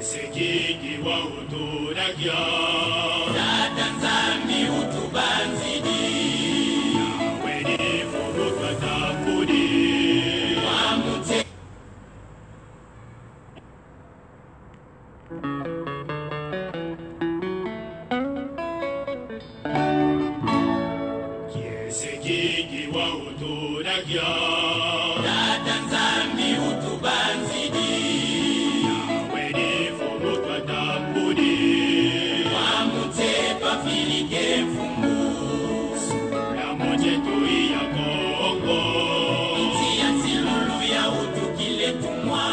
Sekiki wa utunagia Tatanzami utubanzidi Yawe ni furutwa tambudi Wamute Sekiki wa utunagia Tatanzami utubanzidi Filike fungu la moje tui ya Kongo Inti ya silulu ya utukile tumwa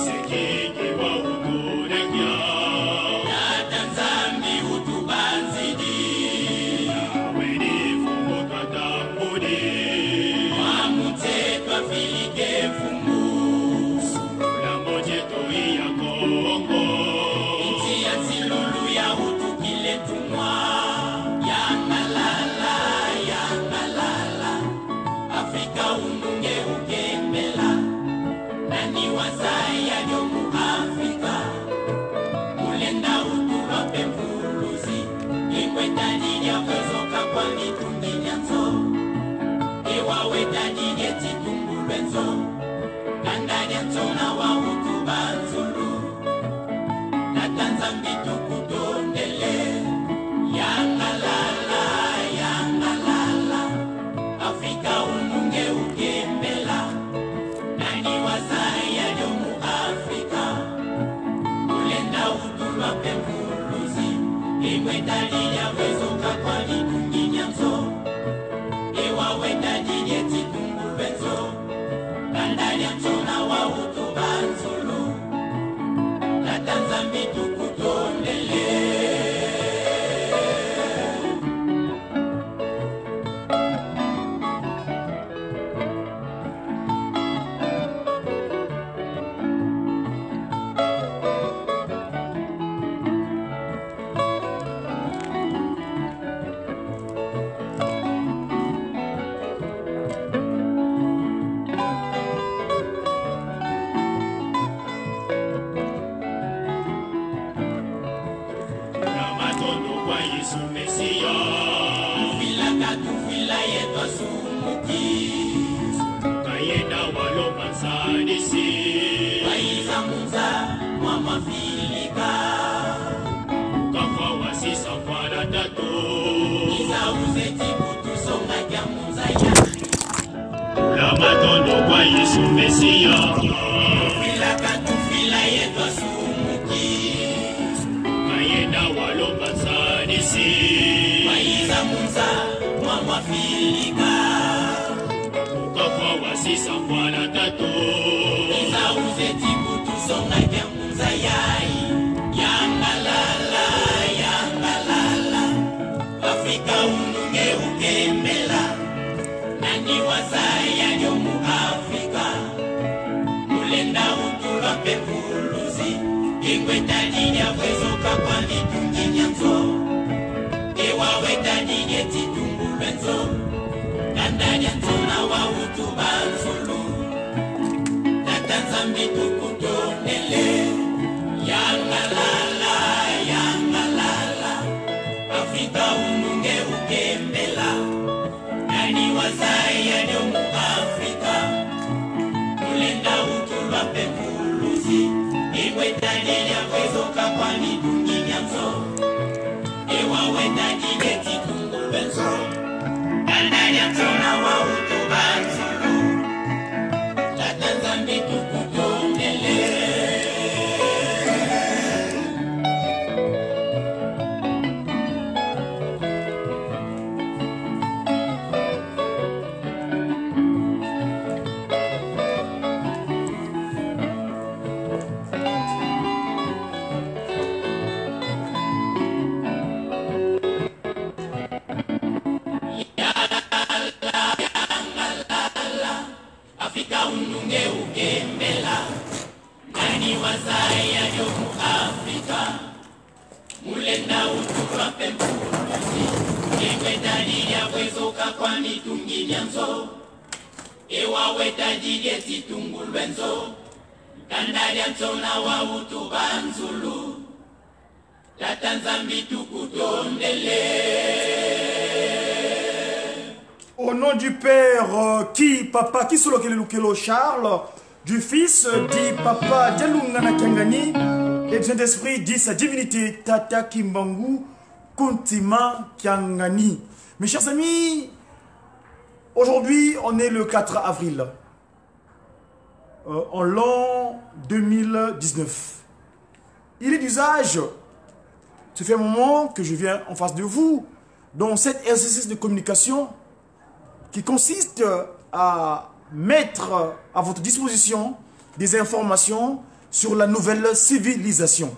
Sekiki wa utunagia Tatanzami utubanzidi Yawe ni furutwa tambudi Wamuteka filike fungu la moje tui ya Kongo Inti ya silulu ya utukile tumwa Yangalala Afrika ununge ukembela Nani wazaya yomu Afrika Mulenda utuwa pembuluzi Ikweta nini ya kwezoka kwa mitungi nyanzo Iwawe tani yeti tumbulwenzo Kanda nyanzo na wa utuba nzulu Natanzambi tukutondele Yangalala Afrika ununge ukembela Nani wazaya yomu Afrika Mulenda utulwa pembuluzi Ikweta nini ya kwezoka kwa mitungi nyanzo Iwawe tani yeti tumbulwenzo Kanda nyanzo na wa utuba nzulu Natanzambi tukutondele Yesu Mesia Vila katu vila yeto sumuki Kayenda walo mansadisi Waiza munza mama filika Kafa wasisa mwana tatu Iza uzeti kutu songa kya munza ya La matondo kwa Yesu Mesia Vila katu vila yeto sumuki Kayenda walo mansadisi Waiza munza mama filika Kafa wasisa mwana tatu Iza uzeti kutu songa kya munza yai Yangalala Afrika ununge ukembela Nani wazaya yomu Afrika Mulenda utulwa pembuluzi Ikweta nini ya kwezoka kwa mitungi nyanzo Ewa weta nini etitumbulwenzo Kanda nyanzo na wa utuba nzulu Natanzambi tukutondele Yangalala Afrika ununge ukembela Nani wazaya yomu Afrika Mulenda utulwa pembuluzi Ikweta nini ya kwezoka kwa mitungi nyanzo Ewa weta nini etitumbulwenzo Kanda nyanzo na wa utuba nzulu Natanzambi tukutondele Afrika ununge ukembela Nani wazaya yomu Afrika Mulenda utulwa pembuluzi Ikweta nini ya kwezoka kwa mitungi nyanzo Ewa weta nini etitumbulwenzo Kandalia Ntona wa Hutu Banzulu Tata Nzambi tukutondele. Au nom du Père, Papa, qui solo Lukelo Charles, du Fils, dit Papa Dialungana Kangani, et du Saint-Esprit, dit sa divinité, Tata Kimbangu, Kuntima Kangani. Mes chers amis, aujourd'hui, on est le 4 avril, en l'an 2019. Il est d'usage, ça fait un moment que je viens en face de vous, dans cet exercice de communication qui consiste à mettre à votre disposition des informations sur la nouvelle civilisation,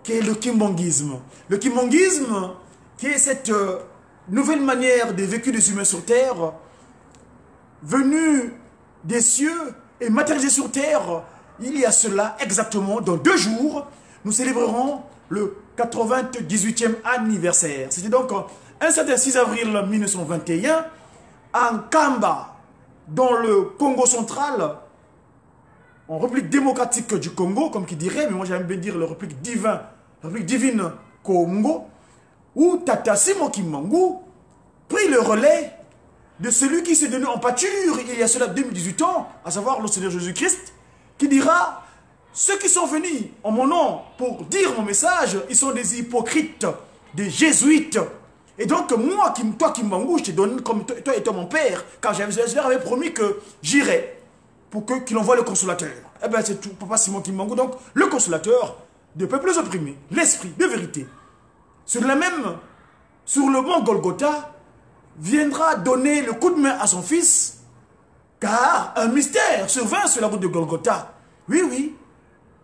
qui est le kimbanguisme. Le kimbanguisme, qui est cette nouvelle manière de vécu des humains sur Terre, venue des cieux et matérialisée sur Terre, il y a cela exactement dans 2 jours, nous célébrerons le 98e anniversaire. C'était donc un certain 6 avril 1921, en Kamba, dans le Congo central, en République démocratique du Congo, comme qui dirait, mais moi j'aime bien dire la République divine Congo, où Tata Simon Kimbangu prit le relais de celui qui s'est donné en pâture il y a cela 2018 ans, à savoir le Seigneur Jésus-Christ, qui dira: ceux qui sont venus en mon nom pour dire mon message, ils sont des hypocrites, des jésuites. Et donc moi, toi Kimbangu, je te donne comme toi étant mon père, car je leur avais promis que j'irais pour qu'il envoie le consolateur. Eh bien c'est tout, Papa Simon Kimbangu, donc le consolateur des peuples opprimés, l'esprit de vérité. Sur le mont Golgotha, viendra donner le coup de main à son fils, car un mystère survint sur la route de Golgotha. Oui, oui.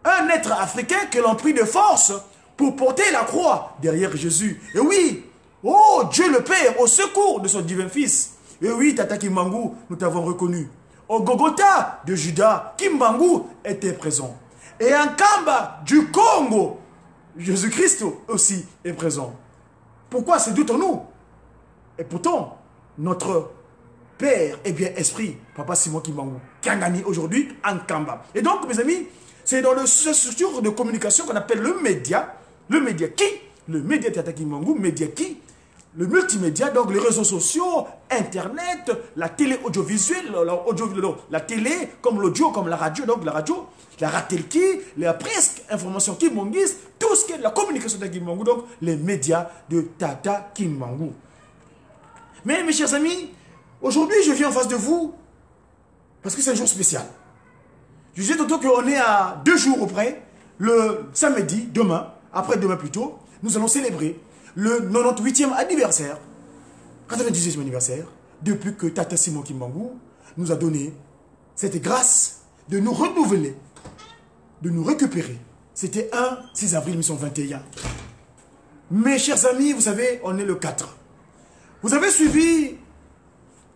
Un être africain que l'on prit de force pour porter la croix derrière Jésus. Et oui, oh Dieu le Père, au secours de son divin Fils. Et oui, Tata Kimbangu, nous t'avons reconnu. Au Golgotha de Juda, Kimbangu était présent. Et en Kamba du Congo, Jésus-Christ aussi est présent. Pourquoi ces doutes en nous? Et pourtant, notre Père est bien esprit, Papa Simon Kimbangu, Kangani aujourd'hui en Kamba. Et donc, mes amis, c'est dans cette structure de communication qu'on appelle le média. Le média qui? Le média Tata Kimbangu, média qui? Le multimédia, donc les réseaux sociaux, Internet, la télé audiovisuelle, la télé comme l'audio, comme la radio, donc la radio, la ratelki, la presque information kimbangiste, tout ce qui est de la communication de Kimbangu, donc les médias de Tata Kimbangu. Mais mes chers amis, aujourd'hui je viens en face de vous parce que c'est un jour spécial. Je disais tantôt qu'on est à 2 jours auprès, le samedi, demain, après-demain plutôt, nous allons célébrer le 98e anniversaire, 98e anniversaire, depuis que Tata Simon Kimbangu nous a donné cette grâce de nous renouveler, de nous récupérer. C'était un 6 avril 1921. Mes chers amis, vous savez, on est le 4. Vous avez suivi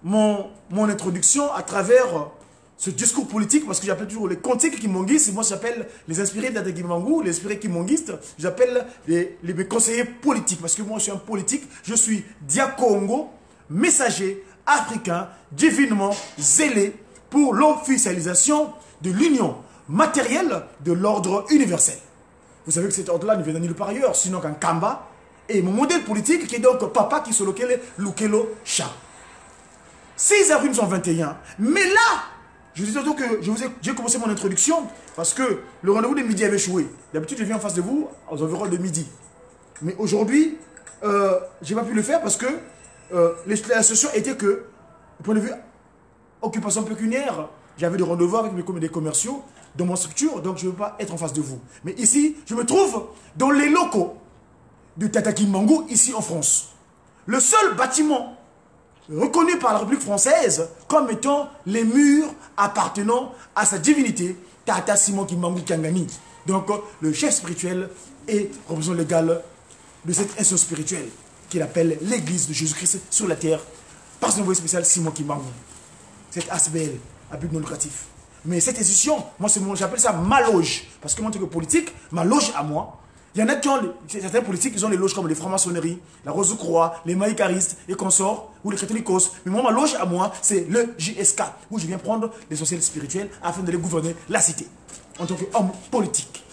mon introduction à travers ce discours politique, parce que j'appelle toujours les cantiques kimbanguistes, moi j'appelle les inspirés de Tata Kimbangu, les inspirés kimbanguistes, j'appelle les conseillers politiques, parce que moi je suis un politique, je suis Diakongo, messager africain, divinement zélé pour l'officialisation de l'union matérielle de l'ordre universel. Vous savez que cet ordre-là ne vient de nulle part ailleurs, sinon qu'en Kamba, et mon modèle politique qui est donc Papa qui se Lukelo Charles. 6 avril 1921, mais là, je dis tantôt que j'ai commencé mon introduction parce que le rendez-vous de midi avait échoué. D'habitude, je viens en face de vous aux environs de midi. Mais aujourd'hui, je n'ai pas pu le faire parce que la situation était que, du point de vue occupation pécuniaire, j'avais des rendez-vous avec des commerciaux dans mon structure, donc je ne peux pas être en face de vous. Mais ici, je me trouve dans les locaux de Tata Kimbangu, ici en France. Le seul bâtiment reconnu par la République française comme étant les murs appartenant à sa divinité, Tata Simon Kimbangu Kangani. Donc, le chef spirituel et représentant légal de cette instance spirituelle qu'il appelle l'Église de Jésus-Christ sur la terre, par son envoyé spécial Simon Kimbangu. Cette ASBL, à but non lucratif. Mais cette institution, moi j'appelle ça ma loge. Parce que moi, en tant que politique, ma loge à moi, il y en a qui ont, certains politiques, ils ont les loges comme les francs-maçonneries, la Rose-Croix, les maïcaristes et consorts, ou les catholiques. Mais moi, ma loge à moi, c'est le JSK, où je viens prendre l'essentiel spirituel afin de les gouverner la cité. en tant qu'homme politique.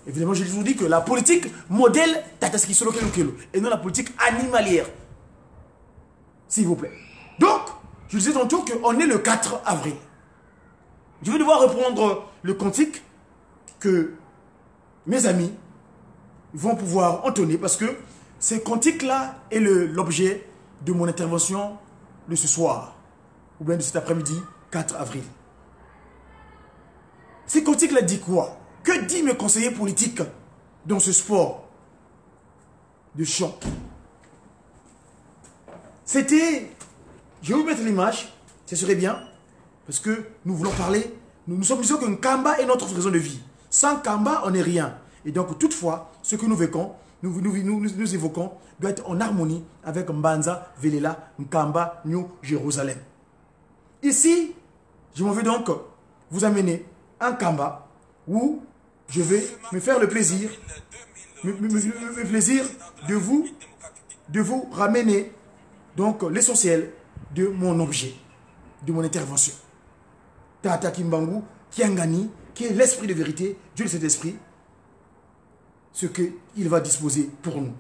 Évidemment, je vous dis que la politique modèle Tataski Solo Kelo et non la politique animalière. S'il vous plaît. Donc, je disais tantôt qu'on est le 4 avril. Je vais devoir reprendre le cantique que mes amis vont pouvoir entonner parce que ce cantique-là est l'objet de mon intervention de ce soir ou bien de cet après-midi 4 avril. Ce cantique-là dit quoi? Que dit mes conseillers politiques dans ce sport de chant? C'était, je vais vous mettre l'image, ce serait bien, parce que nous voulons parler, nous sommes disons qu'un Kamba est notre raison de vie. Sans Kamba, on n'est rien. Et donc, toutefois, ce que nous vécons, nous évoquons, doit être en harmonie avec Mbanza, Velela, Nkamba, New Jérusalem. Ici, je m'en vais donc vous amener un Kamba où je vais me faire le plaisir, me plaisir de vous ramener donc l'essentiel de mon objet, de mon intervention. Tata Kimbangu, Kiangani, qui est l'esprit de vérité, Dieu de cet esprit, ce qu'il va disposer pour nous.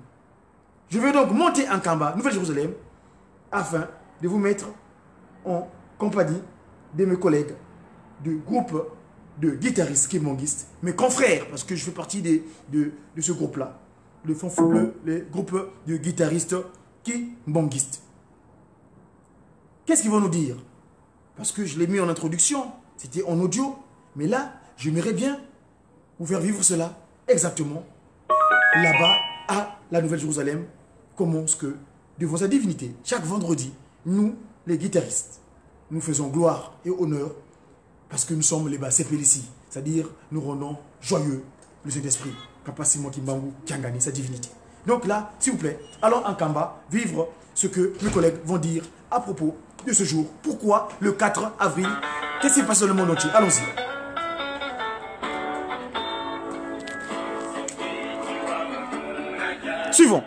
Je vais donc monter en Kamba, Nouvelle-Jérusalem, afin de vous mettre en compagnie de mes collègues du groupe de guitaristes kimbongistes, mes confrères, parce que je fais partie de ce groupe-là, le groupe de guitaristes kimbongistes. Qu'est-ce qu'ils vont nous dire? Parce que je l'ai mis en introduction, c'était en audio, mais là, j'aimerais bien vous faire vivre cela exactement là-bas, à la Nouvelle-Jérusalem, commence que, devant sa divinité, chaque vendredi, nous, les guitaristes, nous faisons gloire et honneur parce que nous sommes les Basepélissi, c'est-à-dire nous rendons joyeux le Saint-Esprit, Kapasimo Kimbangu, Kiangani, sa divinité. Donc là, s'il vous plaît, allons en Kamba vivre ce que mes collègues vont dire à propos de ce jour. Pourquoi le 4 avril? Qu'est-ce qui se passe dans le monde entier? Allons-y. Suivons.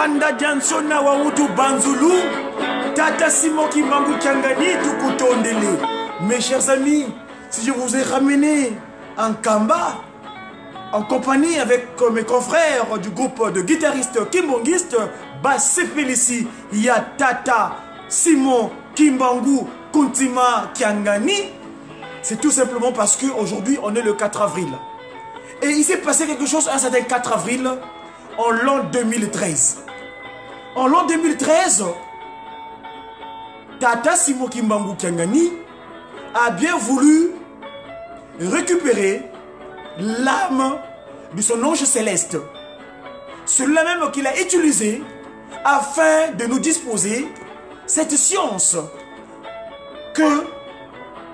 Panda Jansona Wautu Banzulu, Tata Simon Kimbangu Kiangani, Tukutondele. Mes chers amis, si je vous ai ramené en Kamba, en compagnie avec mes confrères du groupe de guitaristes kimbongistes, Basse Félicie, il y a Tata Simon Kimbangu Kuntima Kiangani, c'est tout simplement parce qu'aujourd'hui on est le 4 avril. Et il s'est passé quelque chose un certain 4 avril en l'an 2013. En l'an 2013, Tata Simon Kimbangu Kiangani a bien voulu récupérer l'âme de son ange céleste. Celui-là même qu'il a utilisé afin de nous disposer cette science que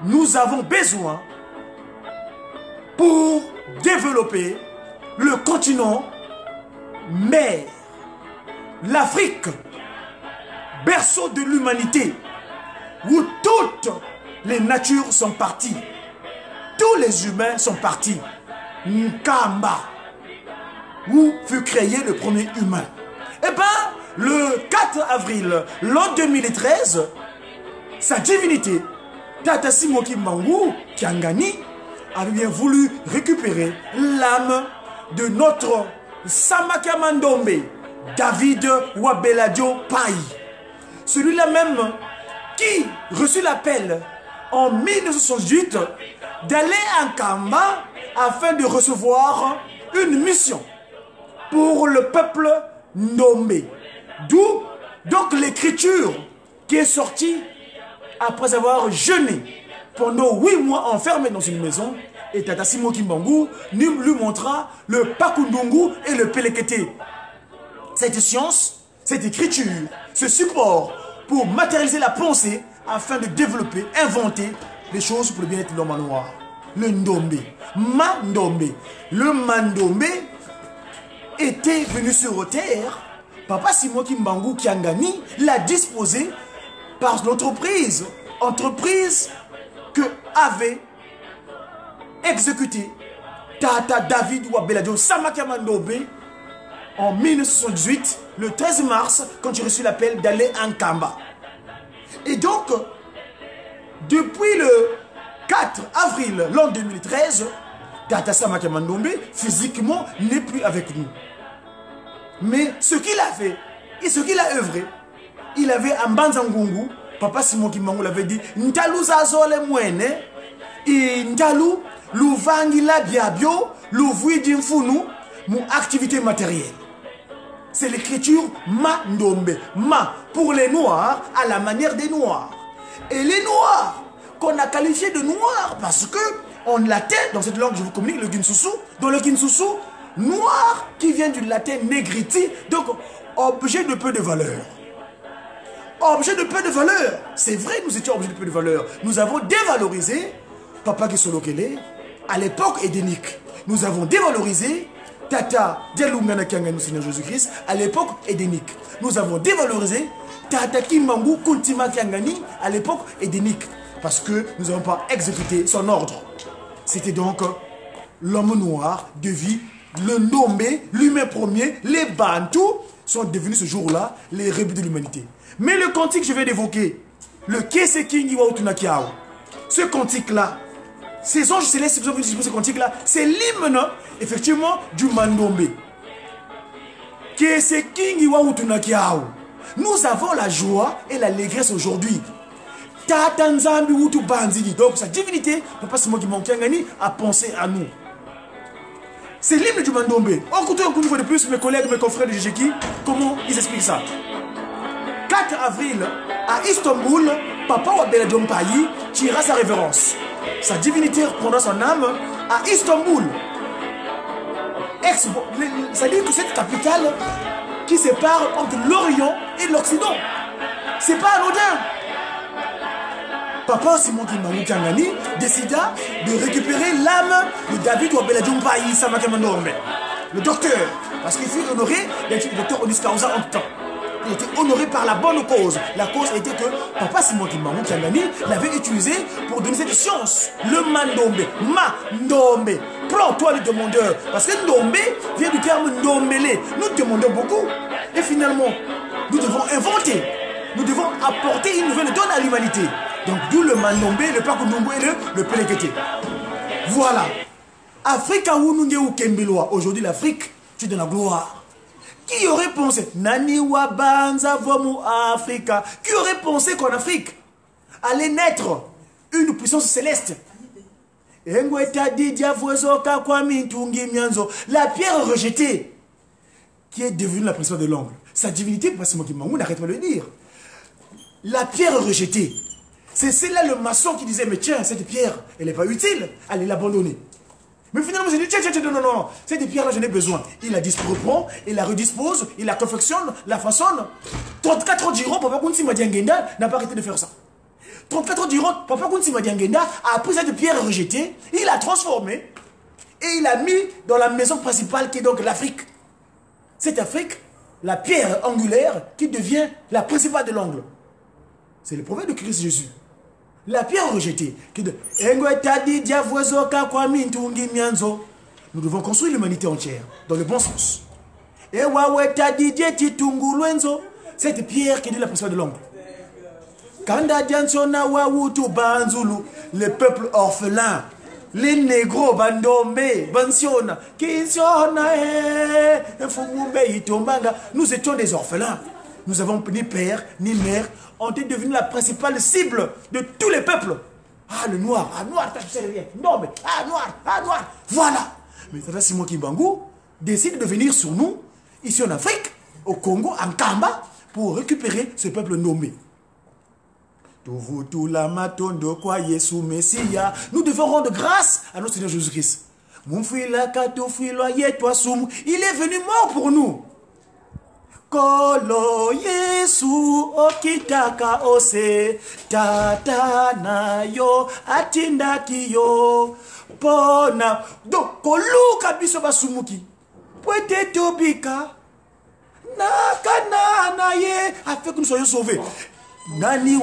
nous avons besoin pour développer le continent mère, l'Afrique, berceau de l'humanité, où toutes les natures sont parties, tous les humains sont partis. Nkamba, où fut créé le premier humain. Et bien, le 4 avril, l'an 2013, sa divinité, Tata Simon Kimbangu Kiangani, avait bien voulu récupérer l'âme de notre Samaka Mandombe, David Wabeladio Pai. Celui-là même qui reçut l'appel en 1968 d'aller en Kamba afin de recevoir une mission pour le peuple Ndombe. D'où donc l'écriture qui est sortie après avoir jeûné pendant 8 mois enfermé dans une maison. Et Tata Simon Kimbangu lui montra le Pakundungu et le Pelekete. Cette science, cette écriture, ce support pour matérialiser la pensée afin de développer, inventer les choses pour le bien-être de l'homme noir. Le Ndombe, Mandombe. Le Mandombe était venu sur terre. Papa Simon Kimbangu Kiangani l'a disposé par l'entreprise. Entreprise que avait exécuté Tata David Wabeladio Samaka Mandombe en 1978, le 13 mars, quand j'ai reçu l'appel d'aller en Kamba. Et donc, depuis le 4 avril l'an 2013, Tata Samaka Mandombe, physiquement, n'est plus avec nous. Mais ce qu'il a fait et ce qu'il a œuvré, il avait un Banzangungu, Papa Simon Kimbangu l'avait dit, Ntalu zazole mwene, et Ntalu l'ouvangila biabio, l'ouvouidi mfunu, mon activité matérielle. C'est l'écriture Ma Ndombe. Ma pour les Noirs à la manière des Noirs. Et les Noirs qu'on a qualifiés de Noirs parce que en latin, dans cette langue je vous communique le Ginsusu, dans le Ginsusu, noir qui vient du latin negriti, donc objet de peu de valeur. Objet de peu de valeur. C'est vrai, nous étions objet de peu de valeur. Nous avons dévalorisé Papa Gisolokele à l'époque édénique. Nous avons dévalorisé Tata Dialoungana Kiangani Seigneur Jésus-Christ à l'époque édénique. Nous avons dévalorisé Tata Kimbangu Kuntima Kiangani à l'époque édénique. Parce que nous n'avons pas exécuté son ordre. C'était donc l'homme noir de vie, le Ndombe, l'humain premier, les Bantous sont devenus ce jour-là les rebelles de l'humanité. Mais le cantique que je viens d'évoquer, le Kese Kingi Wautunakiao, ce cantique-là, ces anges célestes qui ont vu ce cantique-là, c'est l'hymne, effectivement, du Mandombe. Kese Kingi Wautunakiao. Nous avons la joie et l'allégresse aujourd'hui. Tata Nzambi Wutu Banzini. Donc sa divinité, Papa Simon Kimbangu Kiangani, a pensé à nous. C'est l'hymne du Mandombe. Écoutez une fois de plus mes collègues, mes confrères de Jejeki, comment ils expliquent ça. 4 avril, à Istanbul, Papa Wabeladio Pai tira sa révérence. Sa divinité reprendra son âme à Istanbul. C'est-à-dire que cette capitale qui sépare entre l'Orient et l'Occident. C'est pas anodin. Papa Simon Kimbangu Kiangani décida de récupérer l'âme de David Wabeladio Pai Samaka Mandombe, le docteur, parce qu'il fut honoré d'être le docteur Onis Causa en temps. Il était honoré par la bonne cause. La cause était que Papa Simon Kimbangu Kiangani l'avait utilisé pour donner cette science. Le Mandombe, Mandombe. Prends-toi le demandeur. Parce que Ndombe vient du terme Ndombele. Nous demandons beaucoup. Et finalement, nous devons inventer, nous devons apporter une nouvelle donne à l'humanité. Donc d'où le Mandombe, le Pakundombo et le Pelekete. Voilà. Afrique ou Kembeloa. Aujourd'hui l'Afrique, tu es dans la gloire. Qui aurait pensé Nani Wabanza Vomu Africa. Qui aurait pensé qu'en Afrique allait naître une puissance céleste? La pierre rejetée qui est devenue la principale de l'angle. Sa divinité, parce que moi n'arrête pas de le dire. La pierre rejetée. C'est là le maçon qui disait, mais tiens, cette pierre, elle n'est pas utile, allez l'abandonner. Mais finalement, j'ai dit, tiens, non, cette pierre-là, j'en ai besoin. Il la reprend, il la redispose, il la confectionne, la façonne. 34 ans diront, Papa Kounsi Madiangenda n'a pas arrêté de faire ça. 34 ans diront, Papa Kounsi Madiangenda a pris cette pierre rejetée, il l'a transformée, et il l'a mis dans la maison principale qui est donc l'Afrique. Cette Afrique, la pierre angulaire qui devient la principale de l'angle. C'est le prophète de Christ Jésus. La pierre rejetée. Nous devons construire l'humanité entière, dans le bon sens. Cette pierre qui est la principale de l'angle. Les peuples orphelins, les négros, bandombe, bansiona, nous étions des orphelins. Nous avons ni père, ni mère. On est devenu la principale cible de tous les peuples. Ah, le noir, tu sais rien. Non, mais, noir, voilà. Mais Tata Simon Kimbangu décide de venir sur nous, ici en Afrique, au Congo, en Kamba, pour récupérer ce peuple nommé. Nous devons rendre grâce à notre Seigneur Jésus-Christ. Il est venu mort pour nous. Kolo Yesu okitaka ose tata na yo atindaki yo pona donc koluka biso basumuki poete tobika nakana na ye afin que nous soyons sauvés. Nani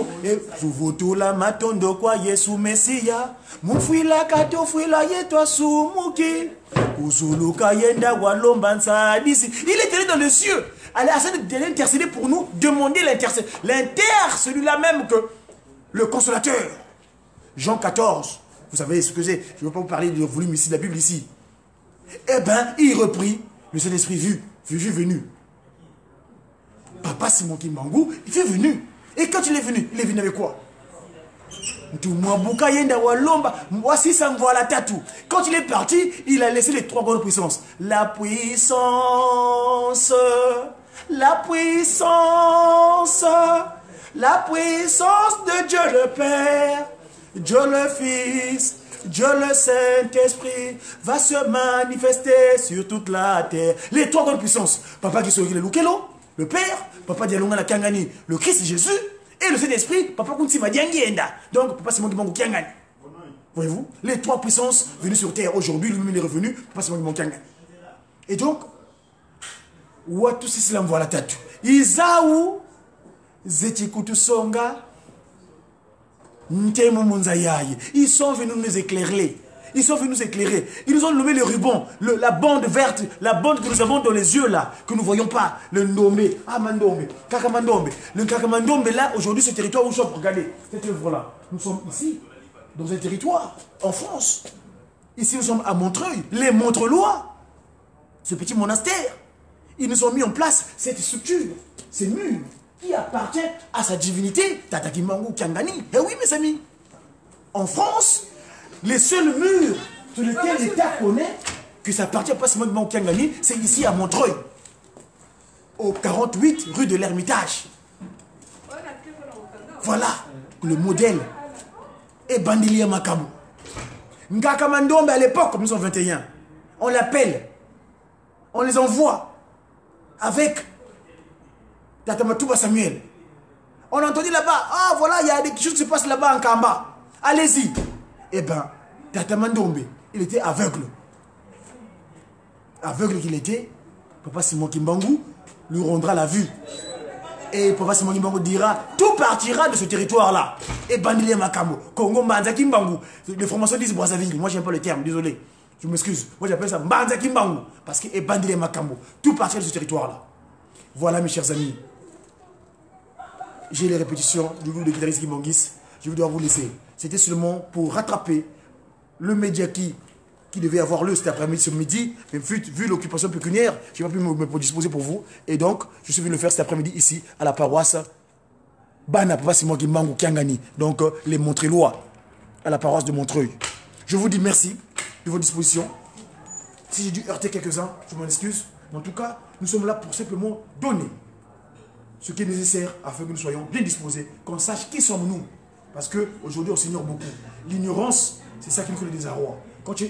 vuvutula matondo kwa Yesu Mesia mufwila kato fwila yetwa sumuki uzuluka yenda walomba nsadisi. Il est allé dans les cieux. Elle a essayé d'intercéder pour nous, demander l'intercession. Celui-là même que le consolateur. Jean 14. Vous savez ce que c'est. Je ne veux pas vous parler du volume ici, de la Bible ici. Eh bien, il reprit le Saint-Esprit venu. Papa Simon Kimbangu, il est venu. Et quand il est venu avec quoi? Quand il est parti, il a laissé les trois grandes puissances. La puissance de Dieu le Père, Dieu le Fils, Dieu le Saint-Esprit va se manifester sur toute la terre. Les trois grandes puissances. Papa qui le Lukelo, le Père, Papa Dialonga la Kangani, le Christ Jésus, et le Saint-Esprit, Papa Kunti Madiangienda. Donc, Papa Simon Kimbangu Kiangani. Voyez-vous, les trois puissances venues sur terre aujourd'hui, lui-même est revenu, Papa Simon Kimbangu Kiangani. Et donc, Watu Sislam voilà tatu. Izaou, Zetikutu Songa, Ntemu Munzayaye. Ils sont venus nous éclairer. Ils sont venus nous éclairer. Ils nous ont nommé le ruban, la bande verte, la bande que nous avons dans les yeux là, que nous ne voyons pas. Le Ndombe, Mandombe, Kakamandombe. Le Kakamandombe là, aujourd'hui, ce territoire où nous sommes, regardez, cette œuvre-là. Nous sommes ici, dans un territoire, en France. Ici, nous sommes à Montreuil, les Montrelois. Ce petit monastère. Ils nous ont mis en place cette structure, ces murs, qui appartiennent à sa divinité, Tata Kimbangu Kiangani. Eh oui, mes amis. En France, les seuls murs sur lesquels l'État connaît que ça appartient pas seulement à Kiangani, c'est ici à Montreuil, au 48 rue de l'Ermitage. Voilà le modèle. Et Bandilia Makabu. Ngaka Mandombe à l'époque, comme nous sommes 21, on l'appelle, on les envoie avec Tatamatouba Samuel. On a entendu là-bas, ah voilà, il y a des choses qui se passent là-bas en Kamba. Allez-y. Eh bien, Tata Mandombe, il était aveugle. Aveugle qu'il était, Papa Simon Kimbangu lui rendra la vue. Et Papa Simon Kimbangu dira, tout partira de ce territoire-là. Et Bandilia Makambo, Congo Mbanza Kimbangu. Les formations disent Brazzaville, moi j'aime pas le terme, désolé. Je m'excuse. Moi j'appelle ça Mbanza Kimbangu. Parce que Bandilia Makambo, tout partira de ce territoire-là. Voilà mes chers amis. J'ai les répétitions du groupe de guitaristes Kimbangis. Je vais devoir vous laisser. C'était seulement pour rattraper le média qui devait avoir lieu cet après-midi, ce midi. Mais vu l'occupation pécuniaire, je n'ai pas pu me disposer pour vous. Et donc, je suis venu le faire cet après-midi ici, à la paroisse Bana Papa Simon Kimbangu Kiangani. Donc, les Montrélois, à la paroisse de Montreuil. Je vous dis merci de votre disposition. Si j'ai dû heurter quelques-uns, je m'en excuse. Mais en tout cas, nous sommes là pour simplement donner ce qui est nécessaire afin que nous soyons bien disposés, qu'on sache qui sommes-nous. Parce qu'aujourd'hui, on s'ignore beaucoup. L'ignorance, c'est ça qui nous fait le désarroi. Quand tu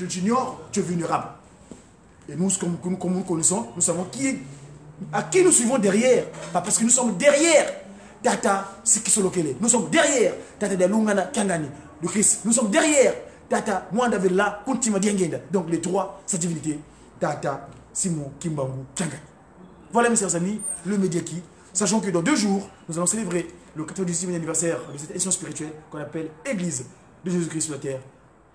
t'ignores, tu es vulnérable. Et nous, comme nous connaissons, nous savons à qui nous suivons derrière. Pas parce que nous sommes derrière Tata Sikisolokele. Nous sommes derrière Tata Dalungana Kangani de Christ. Nous sommes derrière Tata Mwanda Vella Kuntima Diengenda. Donc les trois, sa divinité, Tata Simon Kimbangu Kangani. Voilà mes chers amis, le Médiaki. Sachant que dans 2 jours, nous allons célébrer le 90e anniversaire de cette édition spirituelle qu'on appelle Église de Jésus-Christ sur la terre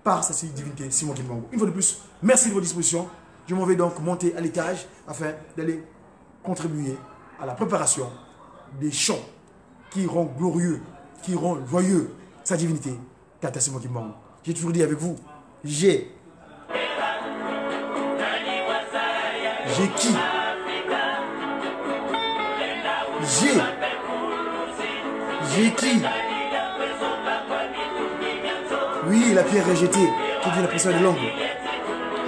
par sa divinité Simon Kimbangu. Une fois de plus, merci de votre disposition. Je m'en vais donc monter à l'étage afin d'aller contribuer à la préparation des chants qui rendent glorieux, qui rendent joyeux sa divinité, Tata Simon Kimbangu. J'ai toujours dit avec vous, j'ai qui? J'ai qui? Oui, la pierre rejetée, qui dit la personne de l'angle.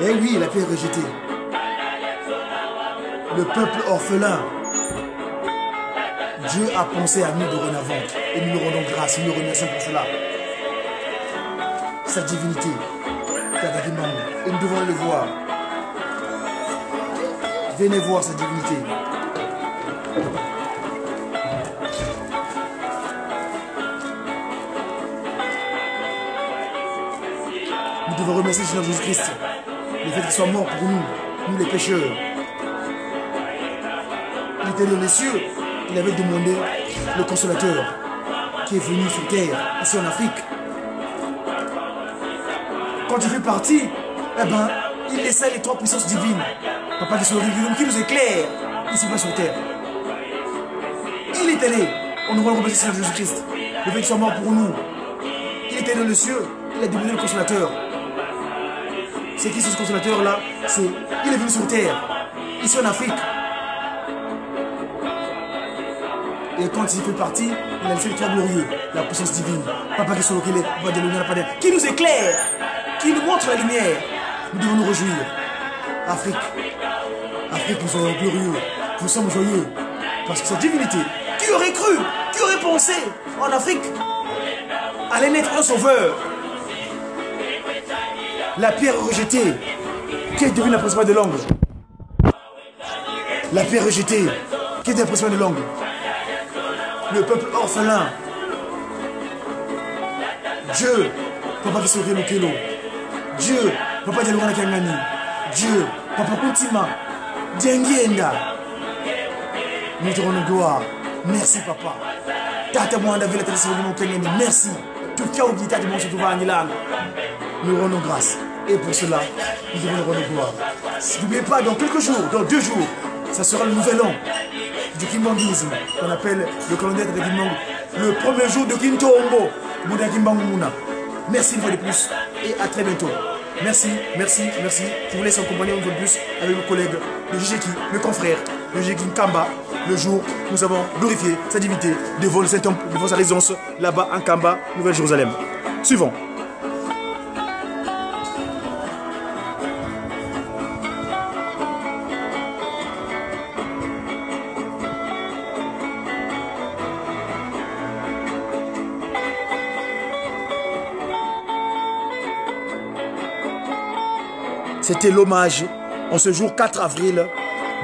Eh oui, la pierre rejetée. Le peuple orphelin. Dieu a pensé à nous dorénavant. Et nous lui rendons grâce, nous le remercions pour cela. Sa divinité, Tata Kimbangu. Et nous devons le voir. Venez voir sa divinité. Nous devons remercier le Seigneur Jésus-Christ, le fait qu'il soit mort pour nous, nous les pécheurs. Il était dans les cieux, il avait demandé le consolateur qui est venu sur terre, ici en Afrique. Quand il fait partie, eh ben, il laissait les 3 puissances divines. Papa qui sont réguliers, qui nous éclaire ici-bas sur terre. Il est allé, on nous remercie le Seigneur Jésus-Christ, le fait qu'il soit mort pour nous. Il était dans les cieux, il a demandé le consolateur. C'est qui ce consolateur-là? Il est venu sur terre, ici en Afrique. Et quand il fait partie, il a laissé les 3 glorieux, la puissance divine. Papa qui qui nous éclaire, qui nous montre la lumière. Nous devons nous réjouir. Afrique, nous sommes glorieux, nous sommes joyeux. Parce que cette divinité, qui aurait cru, qui aurait pensé en Afrique, allait naître un sauveur. La pierre rejetée, qui est devenue la principale de l'angle. La pierre rejetée, qui est la principale de l'angle. Le peuple orphelin. Dieu, Papa qui saurait le Kelo. Dieu, Papa Dialouana Kangani. Dieu, Papa Kuntima. Diengienda. Nous te rendons gloire. Merci, Papa. Tata Mwanda Vela Tata Simon Kangani. Merci. Tout cas oublié Tata Mwanda Souva Angilang. Nous rendons grâce. Et pour cela, nous devons nous rendre gloire. N'oubliez pas, dans quelques jours, dans 2 jours, ça sera le nouvel an du Kimbanguisme, qu'on appelle le calendrier de Kimbangu. Le premier jour de Kintombo, Mouda Kimbangu Mouna. Merci une fois de plus et à très bientôt. Merci, merci, merci. Je vous laisse en compagnie une fois de plus avec mes collègues, le Jijeki, mes confrères, le Jijeki Nkamba. Le jour où nous avons glorifié sa divinité devant le Saint-Temple, devant sa résidence, là-bas en Kamba, Nouvelle-Jérusalem. Suivant. C'était l'hommage en ce jour 4 avril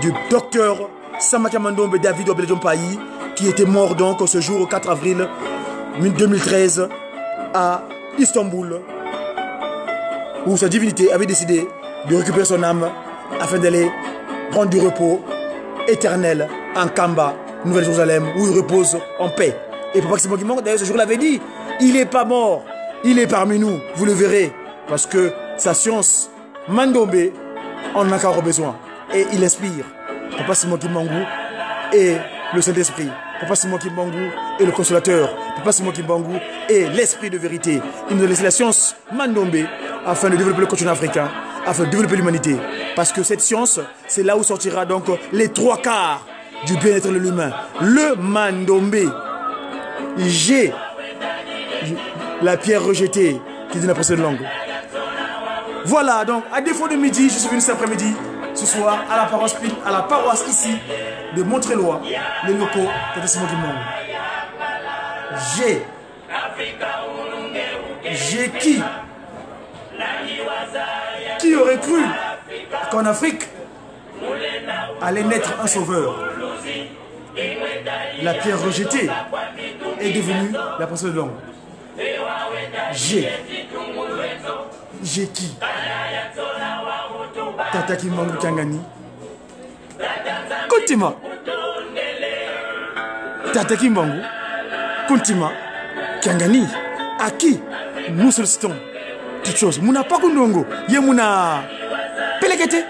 du docteur Samaka Mandombe David Obelejompayi qui était mort donc ce jour 4 avril 2013 à Istanbul où sa divinité avait décidé de récupérer son âme afin d'aller prendre du repos éternel en Kamba, Nouvelle-Jérusalem où il repose en paix. Et Papa Simon Kimbangu d'ailleurs ce jour l'avait dit, il n'est pas mort, il est parmi nous, vous le verrez parce que sa science Mandombe en a encore besoin et il inspire. Papa Simon Kimbangu est le Saint-Esprit. Papa Simon Kimbangu est le consolateur. Papa Simon Kimbangu est l'esprit de vérité. Il nous a laissé la science Mandombe afin de développer le continent africain, afin de développer l'humanité. Parce que cette science, c'est là où sortira donc les 3/4 du bien-être de l'humain. Le Mandombe. J'ai la pierre rejetée qui dit la précédente langue. Voilà, donc à défaut de midi, je suis venu cet après-midi, ce soir, à la paroisse ici de Montrélois, les locaux de Simon Kimbangu. J'ai qui aurait cru qu'en Afrique allait naître un sauveur? La pierre rejetée est devenue la précédente langue. J'ai qui? Tata Kimbangu Kiangani. Kuntima. Tata Kimbangu. Kuntima. Kiangani. À qui nous sollicitons toutes choses? Mouna Pakundongo. Yemouna Pelekete.